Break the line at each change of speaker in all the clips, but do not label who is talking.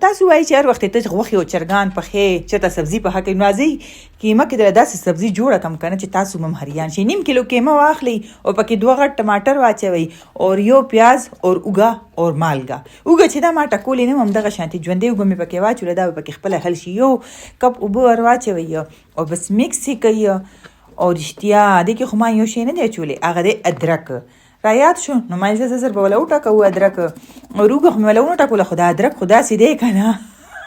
تاسو وایي چې هر وخت ته غوښې او چرګان پخې چېرته سبزي پخه کوي، نو راځئ کیمه کې دله داسې سبزي جوړه کړم که نه چې تاسو هم حیران شئ. 1/2 کیلو کیمه واخلئ او پکې 2 غټ ټماټر واچوئ اور 1 پیاز اور اوږه اور مالګه. اوږه چې دا ما ټکولې نه وه همدغه شانتې ژوندۍ اوږه مې پکې واچوله، دا به پکې خپله حل شي. 1 کپ اوبه ور واچوئ او بس میکس یې کوئ. او رښتیا دې کې خو ما یو شی نه دی اچولی، هغه دی ادرک. را یاد شو نو ما زه زر به وله وټکوو ادرک، روږه خو مې وله ونه ټکوله، خو دا ادرک خو داسې دی که نه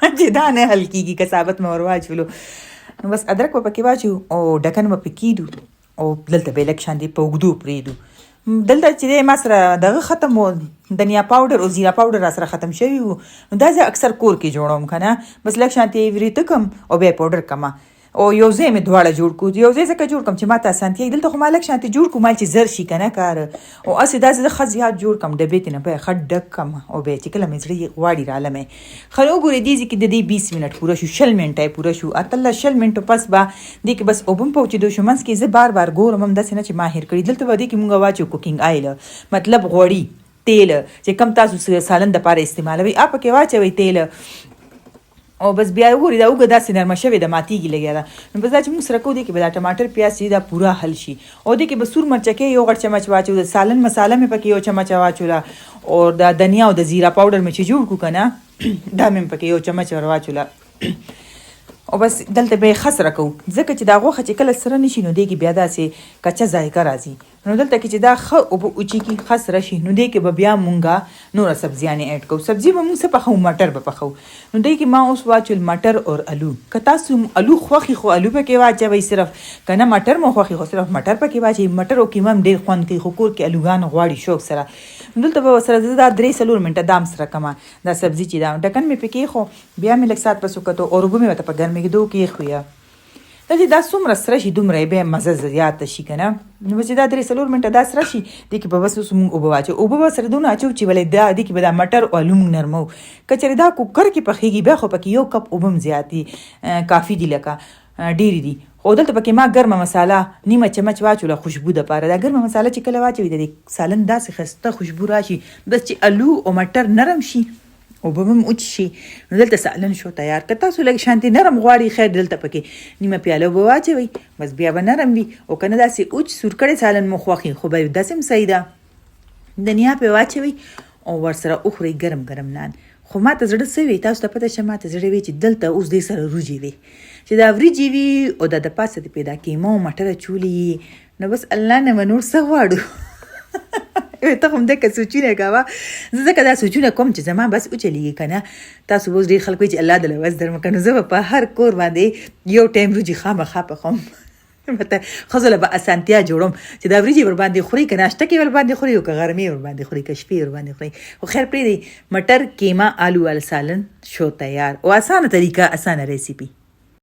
چې دا نه حل کېږي که ثابت مې ور واچولو. نو بس ادرک به پکې واچو او ډکن به پکې کېږدو او دلته به یې لږ شانتې په اوږدو پرېږدو. دلته چې دی ما سره دغه ختم و، دنیا پاوډر او زیره پاوډر را سره ختم شوي وو، نو دا زه اکثر کور کې جوړوم که نه، بس لږ شانتې یې وریته کړم او بیا یې پاوډر کړم او یو ځای مې دواړه جوړ کړو. یو ځای ځکه جوړ کړم چې ما ته اسانتیا دلته خو ما لږ شانتې جوړ کړو مال چې زر شي که نه کار، او هسې داسې زه ښه زیات جوړ کړم ډبې ته نه به یې ښه ډک کړم او بیا چې کله مې زړه یې غواړي رالم یې ښه نو وګورئ دې ځای کې د دې 20 منټ پوره شو، 20 منټه یې پوره شو. 18 منټو پس به دې کې بس اوبه هم پوچېدو شو. منځ کې زه بار بار ګورم هم داسې نه چې ما هېر کړي. دلته به دې کې مونږ واچو کوکنګ آیل، مطلب غوړي تیل چې کم تاسو سالن دپاره استعمالوئ هغه پکې واچوئ تیل، او بس بیا وګورئ دا اوږه داسې نرمه شوې ده، ماتېږي لګیا ده. نو بس دا چې موږ سره کوو دې کې به دا ټماټر پیاز چې دا پوره حل شي، او دې کې به سور مرچکې 1 غټ چمچ واچو، د سالن مساله مې پکې 1 چمچ واچوله، او دا دنیا او د زیره پاوډر مې چې جوړ کړو که نه دا مې پکې 1 چمچ ور واچوله. او بس دلته به یې ښه سره کوو ځکه چې دا غوښه چې کله سره نه شي نو دې کې بیا داسې کچه ذایقه راځي. نو دلته کې چې دا ښه اوبه وچېږي ښه سره شي نو دې کې به بیا مونږه نوره سبزیانې ایډ کوو. سبزي به مونږ څه پخوو، مټر به پخوو. نو دې کې ما اوس واچول مټر اور الو. که تاسو الو خوښي خو الو پکې واچوئ صرف، که نه مټر مو خوښي خو صرف مټر پکې واچوئ. مټر او کیمه هم ډېر خوند کوي، خو کور کې الوګان غواړي شوق سره. نو دلته به ورسره زه دا 3-4 منټه دام سره کړم دا سبزي چې دا ډکن مې پکې خو بیا مې لږ ساعت پس وکتو او اوبه مې ورته په ګرمېدو کې ایښویه. دا چې دا څومره سره شي دومره یې بیا مزه زیاته شي که نه. نو بس چې دا 3-4 منټه دا سره شي دې کې به بس اوس مونږ اوبه واچو. اوبه به سره دونه اچو چې ولې دا دې کې به دا مټر او الو مونږ نرمو. که چېرې دا کوکر کې پخېږي بیا خو پکې 1 کپ اوبه هم زیات دي، کافي دي، لکه ډېرې دي. خو دلته پکې ما ګرمه مساله 1 چمچ واچوله خوشبو دپاره. دا ګرمه مساله چې کله واچوي د دې سالن داسې ښایسته خوشبو راشي. بس چې الو او مټر نرم شي اوبه هم وچ شي نو دلته سالن شو تیار. که تاسو لږ شانتې نرم غواړئ خیر دلته پکې 1 پیاله اوبه واچوئ، بس بیا به نرم وي. او که نه داسې وچ سور کړی سالن مو خوښي خو به داسې هم صحیح ده. دنیا پې واچوئ او ورسره وخورئ ګرم ګرم نان. خو ما ته زړه څه وي تاسو ته پته شه، ما ته زړه وي چې دلته اوس دې سره وریجې وي، چې دا وریجې وي او دا د پاسه دې پیدا کیمه او مټر اچولي. نو بس الله نه به نور څه غواړو. ته هم دغه سوچونه کوه، زه ځکه دا سوچونه کوم چې زما بس وچلیږي که نه. تاسو اوس ډېر خلک وایي چې الله دې له وس درمکړي، نو زه به په هر کور باندې یو ټایم وریجې خامخا پخوم. ښځو له به اسانتیا جوړوم چې دا وریجې ورباندې خوري که ناشته کې ورباندې خوري او که غرمې ورباندې خوري که شپې ورباندې خوري. خو خیر پرېږدئ، مټر کیمه آلو والا سالن شو تیار او آسانه طریقه، آسانه ریسیپي.